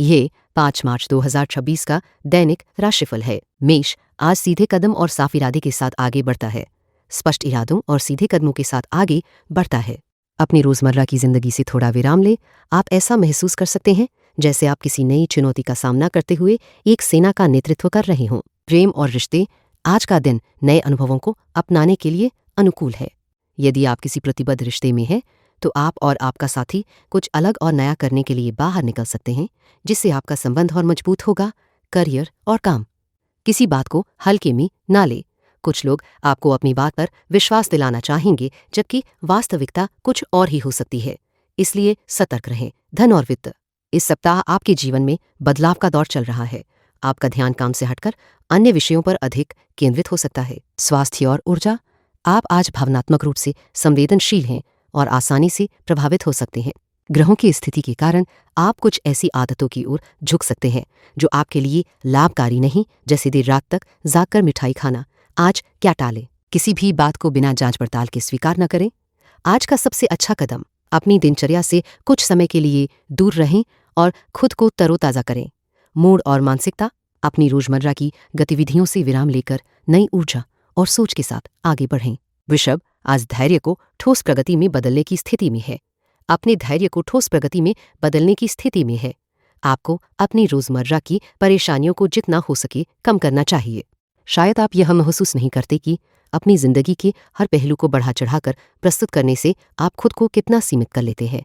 ये 5 मार्च 2026 का दैनिक राशिफल है। मेष, आज सीधे कदम और साफ इरादे के साथ आगे बढ़ता है। स्पष्ट इरादों और सीधे कदमों के साथ आगे बढ़ता है। अपनी रोजमर्रा की जिंदगी से थोड़ा विराम ले। आप ऐसा महसूस कर सकते हैं जैसे आप किसी नई चुनौती का सामना करते हुए एक सेना का नेतृत्व कर रहे हों। प्रेम और रिश्ते, आज का दिन नए अनुभवों को अपनाने के लिए अनुकूल है। यदि आप किसी प्रतिबद्ध रिश्ते में हैं तो आप और आपका साथी कुछ अलग और नया करने के लिए बाहर निकल सकते हैं, जिससे आपका संबंध और मजबूत होगा। करियर और काम, किसी बात को हल्के में ना ले। कुछ लोग आपको अपनी बात पर विश्वास दिलाना चाहेंगे, जबकि वास्तविकता कुछ और ही हो सकती है, इसलिए सतर्क रहें। धन और वित्त, इस सप्ताह आपके जीवन में बदलाव का दौर चल रहा है। आपका ध्यान काम से हटकर अन्य विषयों पर अधिक केंद्रित हो सकता है। स्वास्थ्य और ऊर्जा, आप आज भावनात्मक रूप से संवेदनशील हैं और आसानी से प्रभावित हो सकते हैं। ग्रहों की स्थिति के कारण आप कुछ ऐसी आदतों की ओर झुक सकते हैं जो आपके लिए लाभकारी नहीं, जैसे देर रात तक जागकर मिठाई खाना। आज क्या टालें? किसी भी बात को बिना जांच पड़ताल के स्वीकार न करें। आज का सबसे अच्छा कदम, अपनी दिनचर्या से कुछ समय के लिए दूर रहें और खुद को तरोताज़ा करें। मूड और मानसिकता, अपनी रोजमर्रा की गतिविधियों से विराम लेकर नई ऊर्जा और सोच के साथ आगे बढ़ें। वृषभ, आज धैर्य को ठोस प्रगति में बदलने की स्थिति में है। अपने धैर्य को ठोस प्रगति में बदलने की स्थिति में है। आपको अपनी रोजमर्रा की परेशानियों को जितना हो सके कम करना चाहिए। शायद आप यह महसूस नहीं करते कि अपनी जिंदगी के हर पहलू को बढ़ा चढ़ाकर प्रस्तुत करने से आप खुद को कितना सीमित कर लेते हैं।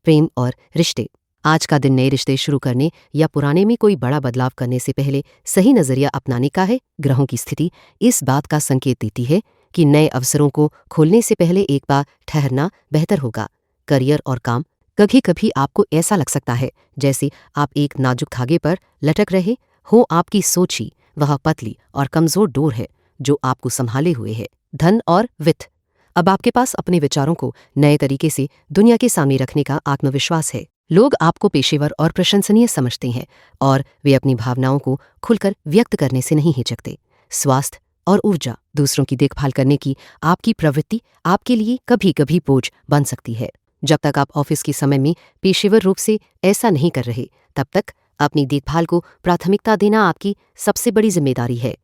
प्रेम और रिश्ते, आज का दिन नए रिश्ते शुरू करने या पुराने में कोई बड़ा बदलाव करने से पहले सही नजरिया अपनाने का है। ग्रहों की स्थिति इस बात का संकेत देती है कि नए अवसरों को खोलने से पहले एक बार ठहरना बेहतर होगा। करियर और काम, कभी कभी आपको ऐसा लग सकता है जैसे आप एक नाजुक धागे पर लटक रहे हो। आपकी सोच ही वह पतली और कमजोर डोर है जो आपको संभाले हुए है। धन और वित्त, अब आपके पास अपने विचारों को नए तरीके से दुनिया के सामने रखने का आत्मविश्वास है। लोग आपको पेशेवर और प्रशंसनीय समझते हैं और वे अपनी भावनाओं को खुलकर व्यक्त करने से नहीं हिचकते। स्वास्थ्य और ऊर्जा, दूसरों की देखभाल करने की आपकी प्रवृत्ति आपके लिए कभी कभी बोझ बन सकती है। जब तक आप ऑफिस के समय में पेशेवर रूप से ऐसा नहीं कर रहे, तब तक अपनी देखभाल को प्राथमिकता देना आपकी सबसे बड़ी जिम्मेदारी है।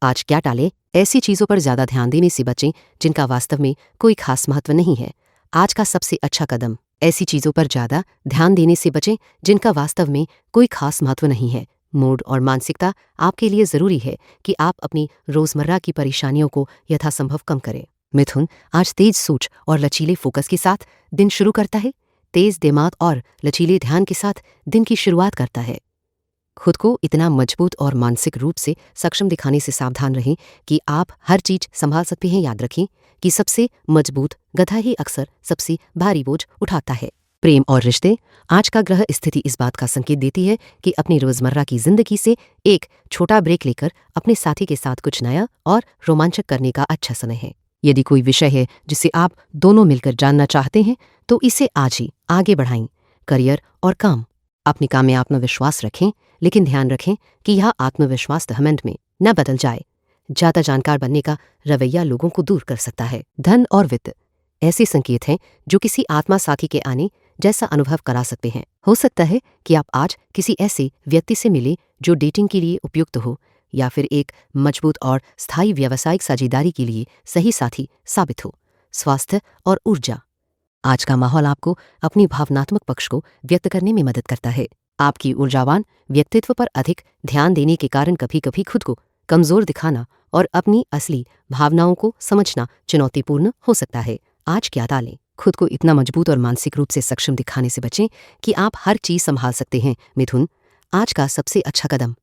आज क्या टालें? ऐसी चीजों पर ज्यादा ध्यान देने से बचें जिनका वास्तव में कोई खास महत्व नहीं है। आज का सबसे अच्छा कदम, ऐसी चीजों पर ज्यादा ध्यान देने से बचें जिनका वास्तव में कोई खास महत्व नहीं है। मूड और मानसिकता, आपके लिए जरूरी है कि आप अपनी रोजमर्रा की परेशानियों को यथासंभव कम करें। मिथुन, आज तेज सोच और लचीले फोकस के साथ दिन शुरू करता है। तेज दिमाग और लचीले ध्यान के साथ दिन की शुरुआत करता है। खुद को इतना मजबूत और मानसिक रूप से सक्षम दिखाने से सावधान रहें कि आप हर चीज संभाल सकते हैं। याद रखें कि सबसे मजबूत गधा ही अक्सर सबसे भारी बोझ उठाता है। प्रेम और रिश्ते, आज का ग्रह स्थिति इस बात का संकेत देती है कि अपनी रोजमर्रा की जिंदगी से एक छोटा ब्रेक लेकर अपने साथी के साथ कुछ नया और रोमांचक करने का अच्छा समय है। यदि कोई विषय है जिसे आप दोनों मिलकर जानना चाहते हैं तो इसे आज ही आगे बढ़ाएं। करियर और काम, अपने काम में आत्मविश्वास रखें, लेकिन ध्यान रखें कि यह आत्मविश्वास घमंड में न बदल जाए। ज्यादा जानकार बनने का रवैया लोगों को दूर कर सकता है। धन और वित्त, ऐसे संकेत हैं जो किसी आत्मा साथी के आने जैसा अनुभव करा सकते हैं। हो सकता है कि आप आज किसी ऐसे व्यक्ति से मिले जो डेटिंग के लिए उपयुक्त हो, या फिर एक मजबूत और स्थायी व्यावसायिक साझेदारी के लिए सही साथी साबित हो। स्वास्थ्य और ऊर्जा, आज का माहौल आपको अपनी भावनात्मक पक्ष को व्यक्त करने में मदद करता है। आपकी ऊर्जावान व्यक्तित्व पर अधिक ध्यान देने के कारण कभी कभी खुद को कमजोर दिखाना और अपनी असली भावनाओं को समझना चुनौतीपूर्ण हो सकता है। आज क्या टालें? खुद को इतना मजबूत और मानसिक रूप से सक्षम दिखाने से बचें कि आप हर चीज संभाल सकते हैं। मिथुन, आज का सबसे अच्छा कदम,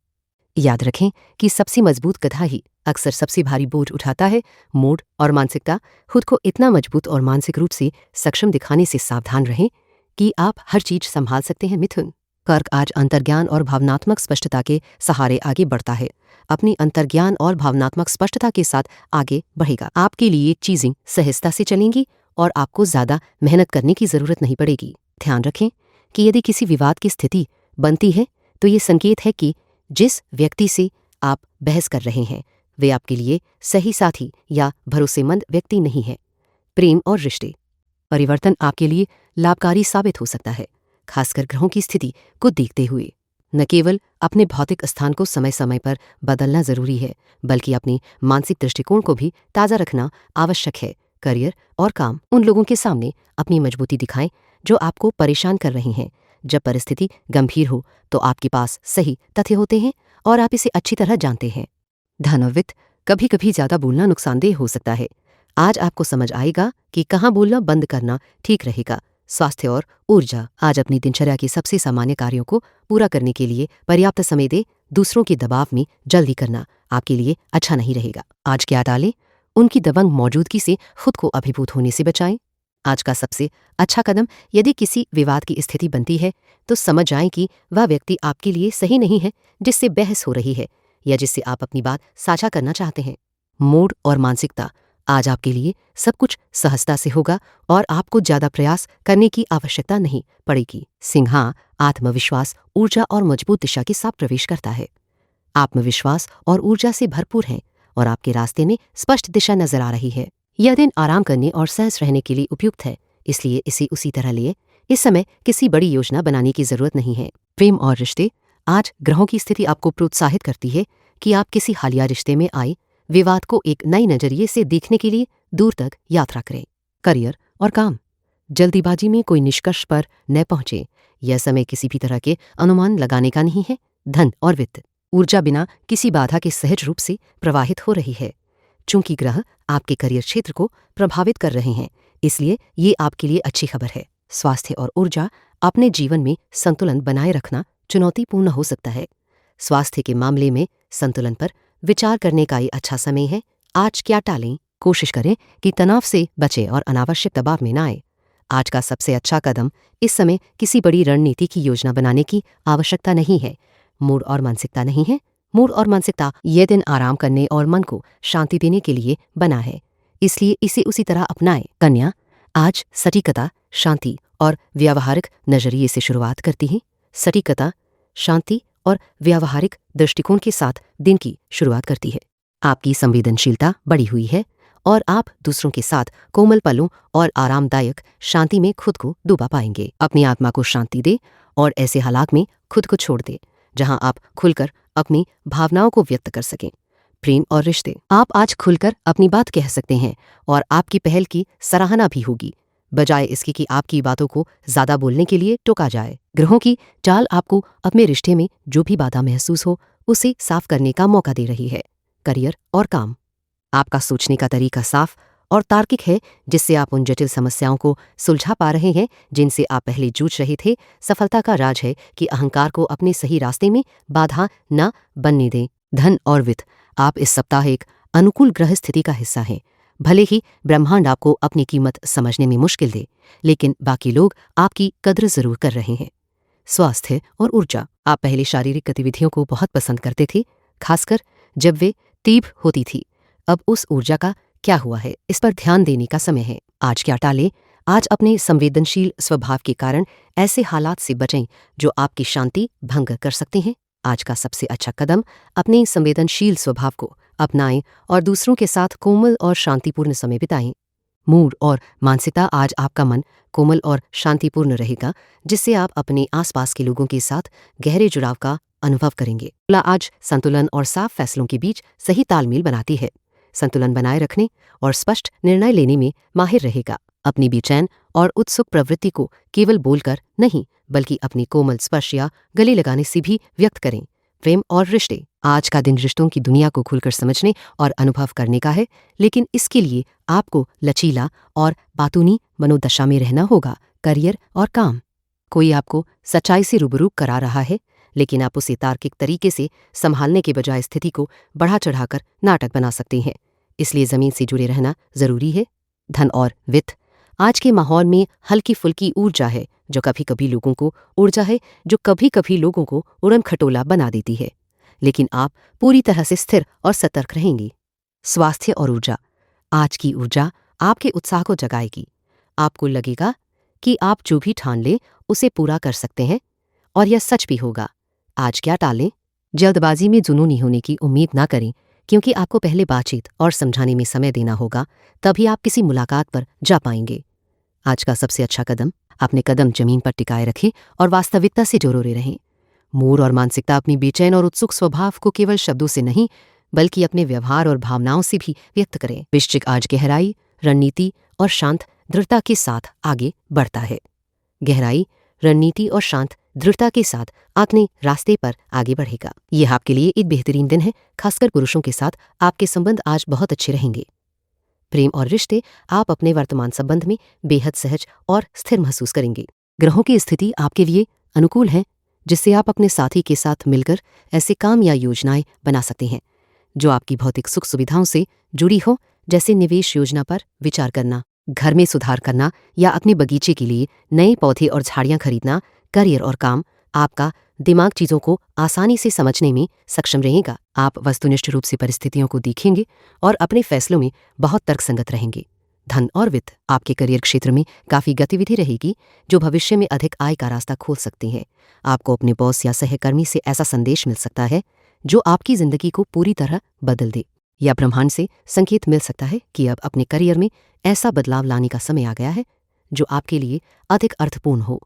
याद रखें कि सबसे मजबूत गधा ही अक्सर सबसे भारी बोझ उठाता है। मूड और मानसिकता, खुद को इतना मजबूत और मानसिक रूप से सक्षम दिखाने से सावधान रहें कि आप हर चीज संभाल सकते हैं। मिथुन, कर्क, आज अंतर्ज्ञान और भावनात्मक स्पष्टता के सहारे आगे बढ़ता है। अपनी अंतर्ज्ञान और भावनात्मक स्पष्टता के साथ आगे बढ़ेगा। आपके लिए चीजें सहजता से चलेंगी और आपको ज्यादा मेहनत करने की जरूरत नहीं पड़ेगी। ध्यान रखें कि यदि किसी विवाद की स्थिति बनती है तो ये संकेत है कि जिस व्यक्ति से आप बहस कर रहे हैं वे आपके लिए सही साथी या भरोसेमंद व्यक्ति नहीं है। प्रेम और रिश्ते, परिवर्तन आपके लिए लाभकारी साबित हो सकता है, खासकर ग्रहों की स्थिति को देखते हुए। न केवल अपने भौतिक स्थान को समय समय पर बदलना जरूरी है, बल्कि अपने मानसिक दृष्टिकोण को भी ताज़ा रखना आवश्यक है। करियर और काम। उन लोगों के सामने अपनी मजबूती दिखाएं जो आपको परेशान कर रही हैं। जब परिस्थिति गंभीर हो तो आपके पास सही तथ्य होते हैं और आप इसे अच्छी तरह जानते हैं। धन और वित्त। कभी कभी ज़्यादा बोलना नुकसानदेह हो सकता है। आज आपको समझ आएगा कि कहाँ बोलना बंद करना ठीक रहेगा। स्वास्थ्य और ऊर्जा। आज अपनी दिनचर्या के सबसे सामान्य कार्यों को पूरा करने के लिए पर्याप्त समय दे। दूसरों के दबाव में जल्दी करना आपके लिए अच्छा नहीं रहेगा। आज क्या टालें? उनकी दबंग मौजूदगी से खुद को अभिभूत होने से बचाएं। आज का सबसे अच्छा कदम, यदि किसी विवाद की स्थिति बनती है तो समझ जाएं कि वह व्यक्ति आपके लिए सही नहीं है जिससे बहस हो रही है या जिससे आप अपनी बात साझा करना चाहते हैं। मूड और मानसिकता। आज आपके लिए सब कुछ सहजता से होगा और आपको ज्यादा प्रयास करने की आवश्यकता नहीं पड़ेगी। सिंहा। आत्मविश्वास, ऊर्जा और मजबूत दिशा के साथ प्रवेश करता है। आत्मविश्वास और ऊर्जा से भरपूर है और आपके रास्ते में स्पष्ट दिशा नजर आ रही है। यह दिन आराम करने और सहज रहने के लिए उपयुक्त है, इसलिए इसे उसी तरह लिए। इस समय किसी बड़ी योजना बनाने की जरूरत नहीं है। प्रेम और रिश्ते। आज ग्रहों की स्थिति आपको प्रोत्साहित करती है कि आप किसी हालिया रिश्ते में आए विवाद को एक नई नजरिए से देखने के लिए दूर तक यात्रा करें। करियर और काम। जल्दीबाजी में कोई निष्कर्ष पर न पहुंचे। यह समय किसी भी तरह के अनुमान लगाने का नहीं है। धन और वित्त। ऊर्जा बिना किसी बाधा के सहज रूप से प्रवाहित हो रही है। चूंकि ग्रह आपके करियर क्षेत्र को प्रभावित कर रहे हैं, इसलिए ये आपके लिए अच्छी खबर है। स्वास्थ्य और ऊर्जा। अपने जीवन में संतुलन बनाए रखना चुनौतीपूर्ण हो सकता है। स्वास्थ्य के मामले में संतुलन पर विचार करने का ये अच्छा समय है। आज क्या टालें? कोशिश करें कि तनाव से बचें और अनावश्यक दबाव में न आए। आज का सबसे अच्छा कदम, इस समय किसी बड़ी रणनीति की योजना बनाने की आवश्यकता नहीं है। मूड और मानसिकता नहीं है। मूड और मानसिकता। यह दिन आराम करने और मन को शांति देने के लिए बना है, इसलिए इसे उसी तरह अपनाएं। कन्या। आज सटीकता, शांति और व्यावहारिक नजरिए से शुरुआत करती है। सटीकता, शांति और व्यावहारिक दृष्टिकोण के साथ दिन की शुरुआत करती है। आपकी संवेदनशीलता बढ़ी हुई है और आप दूसरों के साथ कोमल पलों और आरामदायक शांति में खुद को डूबा पाएंगे। अपनी आत्मा को शांति दे और ऐसे हालात में खुद को छोड़ दे जहां आप खुलकर अपनी भावनाओं को व्यक्त कर सकें। प्रेम और रिश्ते। आप आज खुलकर अपनी बात कह सकते हैं और आपकी पहल की सराहना भी होगी, बजाय इसके कि आपकी बातों को ज्यादा बोलने के लिए टोका जाए। ग्रहों की चाल आपको अपने रिश्ते में जो भी बाधा महसूस हो उसे साफ करने का मौका दे रही है। करियर और काम। आपका सोचने का तरीका साफ और तार्किक है, जिससे आप उन जटिल समस्याओं को सुलझा पा रहे हैं जिनसे आप पहले जूझ रहे थे। सफलता का राज है कि अहंकार को अपने सही रास्ते में बाधा न बनने दें। धन और वित्त। आप इस सप्ताह एक अनुकूल ग्रह स्थिति का हिस्सा हैं। भले ही ब्रह्मांड आपको अपनी कीमत समझने में मुश्किल दे, लेकिन बाकी लोग आपकी कद्र जरूर कर रहे हैं। स्वास्थ्य और ऊर्जा। आप पहले शारीरिक गतिविधियों को बहुत पसंद करते थे, खासकर जब वे तीव्र होती थी। अब उस ऊर्जा का क्या हुआ है, इस पर ध्यान देने का समय है। आज क्या टालें? आज अपने संवेदनशील स्वभाव के कारण ऐसे हालात से बचें जो आपकी शांति भंग कर सकते हैं। आज का सबसे अच्छा कदम, अपने संवेदनशील स्वभाव को अपनाएं और दूसरों के साथ कोमल और शांतिपूर्ण समय बिताएं। मूड और मानसिकता। आज आपका मन कोमल और शांतिपूर्ण रहेगा, जिससे आप अपने आसपास के लोगों के साथ गहरे जुड़ाव का अनुभव करेंगे। तुला आज संतुलन और साफ फैसलों के बीच सही तालमेल बनाती है। संतुलन बनाए रखने और स्पष्ट निर्णय लेने में माहिर रहेगा। अपनी बेचैन और उत्सुक प्रवृत्ति को केवल बोलकर नहीं, बल्कि अपनी कोमल स्पर्श या गले लगाने से भी व्यक्त करें। प्रेम और रिश्ते। आज का दिन रिश्तों की दुनिया को खुलकर समझने और अनुभव करने का है, लेकिन इसके लिए आपको लचीला और बातूनी मनोदशा में रहना होगा। करियर और काम। कोई आपको सच्चाई से रूबरू करा रहा है, लेकिन आप उसे तार्किक तरीके से संभालने के बजाय स्थिति को बढ़ा चढ़ाकर नाटक बना सकते हैं, इसलिए जमीन से जुड़े रहना जरूरी है। धन और वित्त। आज के माहौल में हल्की फुल्की ऊर्जा है जो कभी कभी लोगों को उड़न खटोला बना देती है, लेकिन आप पूरी तरह से स्थिर और सतर्क रहेंगी। स्वास्थ्य और ऊर्जा। आज की ऊर्जा आपके उत्साह को जगाएगी। आपको लगेगा कि आप जो भी ठान लें उसे पूरा कर सकते हैं, और यह सच भी होगा। आज क्या टालें? जल्दबाजी में जुनूनी होने की उम्मीद ना करें, क्योंकि आपको पहले बातचीत और समझाने में समय देना होगा, तभी आप किसी मुलाकात पर जा पाएंगे। आज का सबसे अच्छा कदम, अपने कदम जमीन पर टिकाए रखें और वास्तविकता से जुड़े रहें। मूड और मानसिकता अपनी बेचैन और उत्सुक स्वभाव को केवल शब्दों से नहीं बल्कि अपने व्यवहार और भावनाओं से भी व्यक्त करें। वृश्चिक आज गहराई, रणनीति और शांत दृढ़ता के साथ आगे बढ़ता है। गहराई, रणनीति और शांत दृढ़ता के साथ अपने रास्ते पर आगे बढ़ेगा। यह आपके लिए एक बेहतरीन दिन है। खासकर पुरुषों के साथ आपके संबंध आज बहुत अच्छे रहेंगे। प्रेम और रिश्ते, आप अपने वर्तमान संबंध में बेहद सहज और स्थिर महसूस करेंगे। ग्रहों की स्थिति आपके लिए अनुकूल है, जिससे आप अपने साथी के साथ मिलकर ऐसे काम या योजनाएं बना सकते हैं जो आपकी भौतिक सुख सुविधाओं से जुड़ी हो, जैसे निवेश योजना पर विचार करना, घर में सुधार करना या अपने बगीचे के लिए नए पौधे और झाड़ियां खरीदना। करियर और काम, आपका दिमाग चीजों को आसानी से समझने में सक्षम रहेगा। आप वस्तुनिष्ठ रूप से परिस्थितियों को देखेंगे और अपने फैसलों में बहुत तर्कसंगत रहेंगे। धन और वित्त, आपके करियर क्षेत्र में काफी गतिविधि रहेगी जो भविष्य में अधिक आय का रास्ता खोल सकती है। आपको अपने बॉस या सहकर्मी से ऐसा संदेश मिल सकता है जो आपकी जिंदगी को पूरी तरह बदल दे, या ब्रह्मांड से संकेत मिल सकता है कि अब अपने करियर में ऐसा बदलाव लाने का समय आ गया है जो आपके लिए अधिक अर्थपूर्ण हो।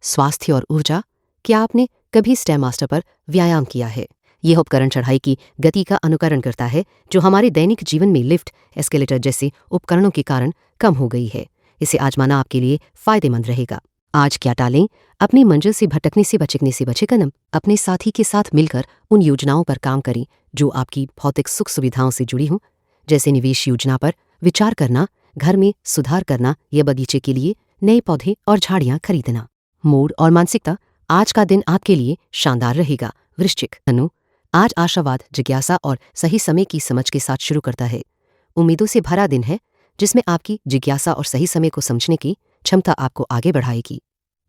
स्वास्थ्य और ऊर्जा, क्या आपने कभी स्टेयरमास्टर पर व्यायाम किया है? यह उपकरण चढ़ाई की गति का अनुकरण करता है जो हमारे दैनिक जीवन में लिफ्ट, एस्केलेटर जैसे उपकरणों के कारण कम हो गई है। इसे आजमाना आपके लिए फायदेमंद रहेगा। आज क्या टालें? अपनी मंजिल से भटकने से बचने से बचे कदम। अपने साथी के साथ मिलकर उन योजनाओं पर काम करें जो आपकी भौतिक सुख सुविधाओं से जुड़ी हों, जैसे निवेश योजना पर विचार करना, घर में सुधार करना या बगीचे के लिए नए पौधे और झाड़ियां खरीदना। मूड और मानसिकता, आज का दिन आपके लिए शानदार रहेगा। वृश्चिक धनु, आज आशावाद, जिज्ञासा और सही समय की समझ के साथ शुरू करता है। उम्मीदों से भरा दिन है जिसमें आपकी जिज्ञासा और सही समय को समझने की क्षमता आपको आगे बढ़ाएगी।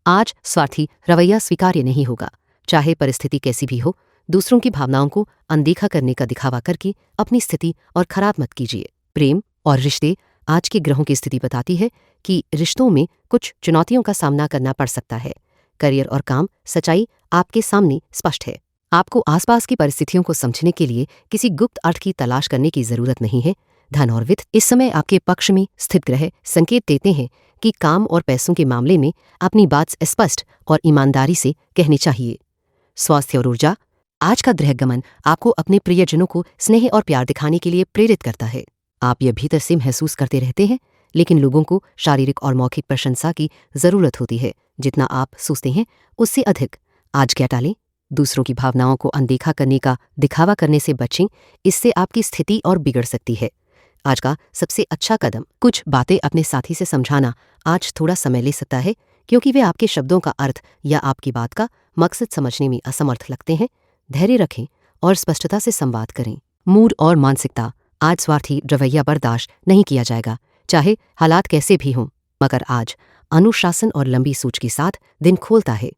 आज स्वार्थी रवैया स्वीकार्य नहीं होगा। चाहे परिस्थिति कैसी भी हो, दूसरों की भावनाओं को अनदेखा करने का दिखावा करके अपनी स्थिति और खराब मत कीजिए। प्रेम और रिश्ते, आज की ग्रहों की स्थिति बताती है कि रिश्तों में कुछ चुनौतियों का सामना करना पड़ सकता है। करियर और काम, सच्चाई आपके सामने स्पष्ट है। आपको आसपास की परिस्थितियों को समझने के लिए किसी गुप्त अर्थ की तलाश करने की जरूरत नहीं है। धन और वित्त, इस समय आपके पक्ष में स्थित ग्रह संकेत देते हैं कि काम और पैसों के मामले में अपनी बात स्पष्ट और ईमानदारी से कहनी चाहिए। स्वास्थ्य और ऊर्जा, आज का ग्रहगमन आपको अपने प्रियजनों को स्नेह और प्यार दिखाने के लिए प्रेरित करता है। आप यह भीतर से महसूस करते रहते हैं, लेकिन लोगों को शारीरिक और मौखिक प्रशंसा की जरूरत होती है। जितना आप सोचते हैं उससे अधिक। आज क्या टालें? दूसरों की भावनाओं को अनदेखा करने का दिखावा करने से बचें, इससे आपकी स्थिति और बिगड़ सकती है। आज का सबसे अच्छा कदम, कुछ बातें अपने साथी से समझाना आज थोड़ा समय ले सकता है, क्योंकि वे आपके शब्दों का अर्थ या आपकी बात का मकसद समझने में असमर्थ लगते हैं। धैर्य रखें और स्पष्टता से संवाद करें। मूड और मानसिकता, आज स्वार्थी रवैया बर्दाश्त नहीं किया जाएगा, चाहे हालात कैसे भी हों। मगर आज अनुशासन और लंबी सोच के साथ दिन खोलता है।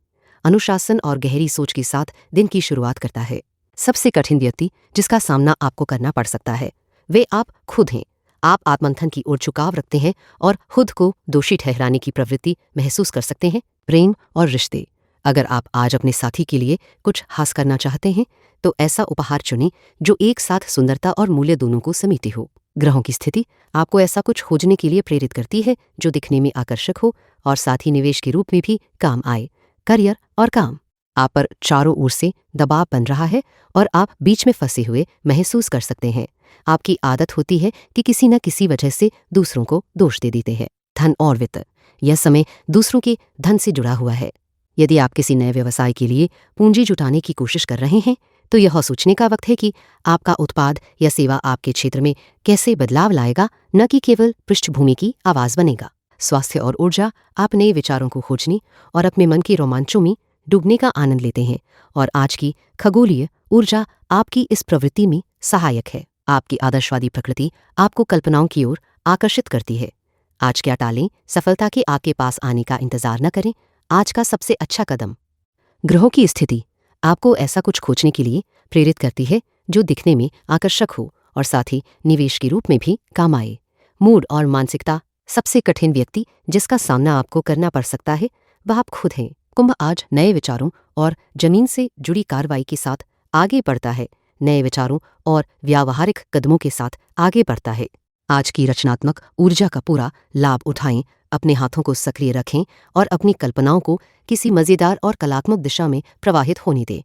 अनुशासन और गहरी सोच के साथ दिन की शुरुआत करता है। सबसे कठिन व्यक्ति जिसका सामना आपको करना पड़ सकता है वे आप खुद हैं। आप आत्मंथन की ओर झुकाव रखते हैं और खुद को दोषी ठहराने की प्रवृत्ति महसूस कर सकते हैं। प्रेम और रिश्ते, अगर आप आज अपने साथी के लिए कुछ खास करना चाहते हैं तो ऐसा उपहार चुनें जो एक साथ सुंदरता और मूल्य दोनों को समेटे हो। ग्रहों की स्थिति आपको ऐसा कुछ खोजने के लिए प्रेरित करती है जो दिखने में आकर्षक हो और साथ ही निवेश के रूप में भी काम आए। करियर और काम, आप पर चारों ओर से दबाव बन रहा है और आप बीच में फंसे हुए महसूस कर सकते हैं। आपकी आदत होती है कि किसी न किसी वजह से दूसरों को दोष दे देते हैं। धन और वित्त, यह समय दूसरों के धन से जुड़ा हुआ है। यदि आप किसी नए व्यवसाय के लिए पूंजी जुटाने की कोशिश कर रहे हैं तो यह सोचने का वक्त है कि आपका उत्पाद या सेवा आपके क्षेत्र में कैसे बदलाव लाएगा, न कि केवल पृष्ठभूमि की आवाज बनेगा। स्वास्थ्य और ऊर्जा, आप नए विचारों को खोजने और अपने मन के रोमांचों में डूबने का आनंद लेते हैं और आज की खगोलीय ऊर्जा आपकी इस प्रवृत्ति में सहायक है। आपकी आदर्शवादी प्रकृति आपको कल्पनाओं की ओर आकर्षित करती है। आज क्या टालें? सफलता के आपके पास आने का इंतजार न करें। आज का सबसे अच्छा कदम, ग्रहों की स्थिति आपको ऐसा कुछ खोजने के लिए प्रेरित करती है जो दिखने में आकर्षक हो और साथ ही निवेश के रूप में भी काम आए। मूड और मानसिकता, सबसे कठिन व्यक्ति जिसका सामना आपको करना पड़ सकता है वह आप खुद हैं। कुंभ आज नए विचारों और जमीन से जुड़ी कार्रवाई के साथ आगे बढ़ता है। नए विचारों और व्यावहारिक कदमों के साथ आगे बढ़ता है। आज की रचनात्मक ऊर्जा का पूरा लाभ उठाएं। अपने हाथों को सक्रिय रखें और अपनी कल्पनाओं को किसी मज़ेदार और कलात्मक दिशा में प्रवाहित होने दें।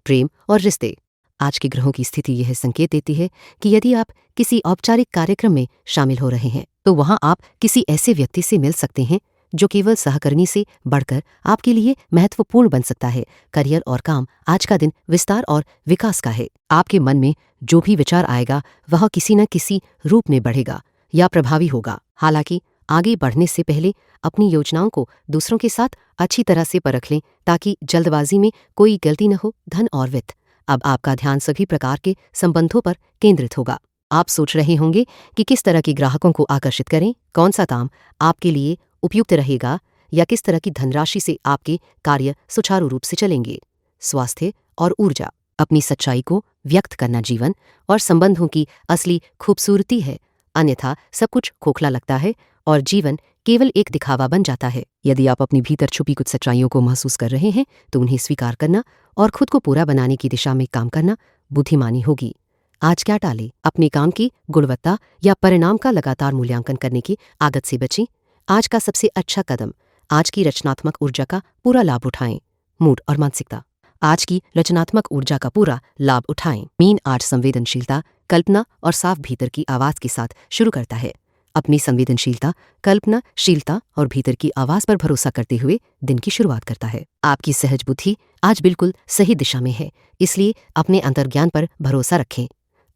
प्रेम और रिश्ते। आज के ग्रहों की स्थिति यह संकेत देती है कि यदि आप किसी औपचारिक कार्यक्रम में शामिल हो रहे हैं तो वहां आप किसी ऐसे व्यक्ति से मिल सकते हैं जो केवल सहकर्मी से बढ़कर आपके लिए महत्वपूर्ण बन सकता है। करियर और काम। आज का दिन विस्तार और विकास का है। आपके मन में जो भी विचार आएगा वह किसी न किसी रूप में बढ़ेगा या प्रभावी होगा। हालांकि आगे बढ़ने से पहले अपनी योजनाओं को दूसरों के साथ अच्छी तरह से परख लें ताकि जल्दबाजी में कोई गलती न हो। धन और वित्त। अब आपका ध्यान सभी प्रकार के संबंधों पर केंद्रित होगा। आप सोच रहे होंगे कि किस तरह के ग्राहकों को आकर्षित करें, कौन सा काम आपके लिए उपयुक्त रहेगा या किस तरह की धनराशि से आपके कार्य सुचारू रूप से चलेंगे। स्वास्थ्य और ऊर्जा। अपनी सच्चाई को व्यक्त करना जीवन और संबंधों की असली खूबसूरती है, अन्यथा सब कुछ खोखला लगता है और जीवन केवल एक दिखावा बन जाता है। यदि आप अपनी भीतर छुपी कुछ सच्चाइयों को महसूस कर रहे हैं तो उन्हें स्वीकार करना और खुद को पूरा बनाने की दिशा में काम करना बुद्धिमानी होगी। आज क्या टालें? अपने काम की गुणवत्ता या परिणाम का लगातार मूल्यांकन करने की आदत से बचें। आज का सबसे अच्छा कदम, आज की रचनात्मक ऊर्जा का पूरा लाभ उठाएं। मूड और मानसिकता। आज की रचनात्मक ऊर्जा का पूरा लाभ उठाएं। मीन आज संवेदनशीलता, कल्पना और साफ भीतर की आवाज के साथ शुरू करता है। अपनी संवेदनशीलता, कल्पनाशीलता और भीतर की आवाज पर भरोसा करते हुए दिन की शुरुआत करता है। आपकी सहज बुद्धि आज बिल्कुल सही दिशा में है, इसलिए अपने अंतर्ज्ञान पर भरोसा रखें।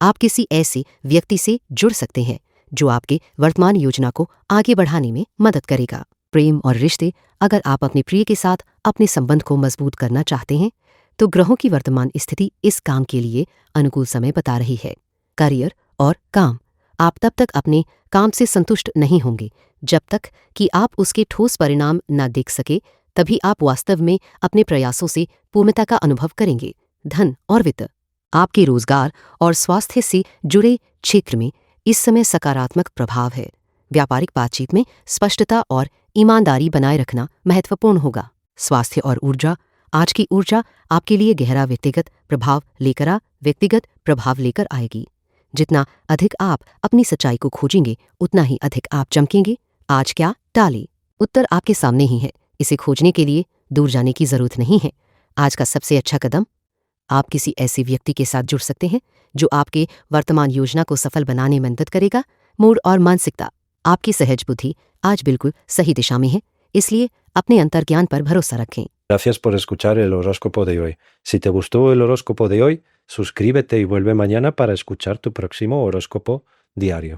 आप किसी ऐसे व्यक्ति से जुड़ सकते हैं जो आपके वर्तमान योजना को आगे बढ़ाने में मदद करेगा। प्रेम और रिश्ते। अगर आप अपने प्रिय के साथ अपने संबंध को मजबूत करना चाहते हैं तो ग्रहों की वर्तमान स्थिति इस काम के लिए अनुकूल समय बता रही है। करियर और काम। आप तब तक अपने काम से संतुष्ट नहीं होंगे जब तक कि आप उसके ठोस परिणाम न देख सके, तभी आप वास्तव में अपने प्रयासों से पूर्णता का अनुभव करेंगे। धन और वित्त। आपके रोजगार और स्वास्थ्य से जुड़े क्षेत्र में इस समय सकारात्मक प्रभाव है। व्यापारिक बातचीत में स्पष्टता और ईमानदारी बनाए रखना महत्वपूर्ण होगा। स्वास्थ्य और ऊर्जा। आज की ऊर्जा आपके लिए गहरा व्यक्तिगत प्रभाव लेकर आएगी। जितना अधिक आप अपनी सच्चाई को खोजेंगे उतना ही अधिक आप चमकेंगे। आज क्या टालें? उत्तर आपके सामने ही है। इसे खोजने के लिए दूर जाने की जरूरत नहीं है। आज का सबसे अच्छा कदम, आप किसी ऐसे व्यक्ति के साथ जुड़ सकते हैं जो आपके वर्तमान योजना को सफल बनाने में मदद करेगा। मूड और मानसिकता। आपकी सहज बुद्धि आज बिल्कुल सही दिशा में है, इसलिए अपने अंतर्ज्ञान पर भरोसा रखें। Gracias por escuchar el horóscopo de hoy. Si te gustó el horóscopo de hoy, suscríbete y vuelve mañana para escuchar tu próximo horóscopo diario.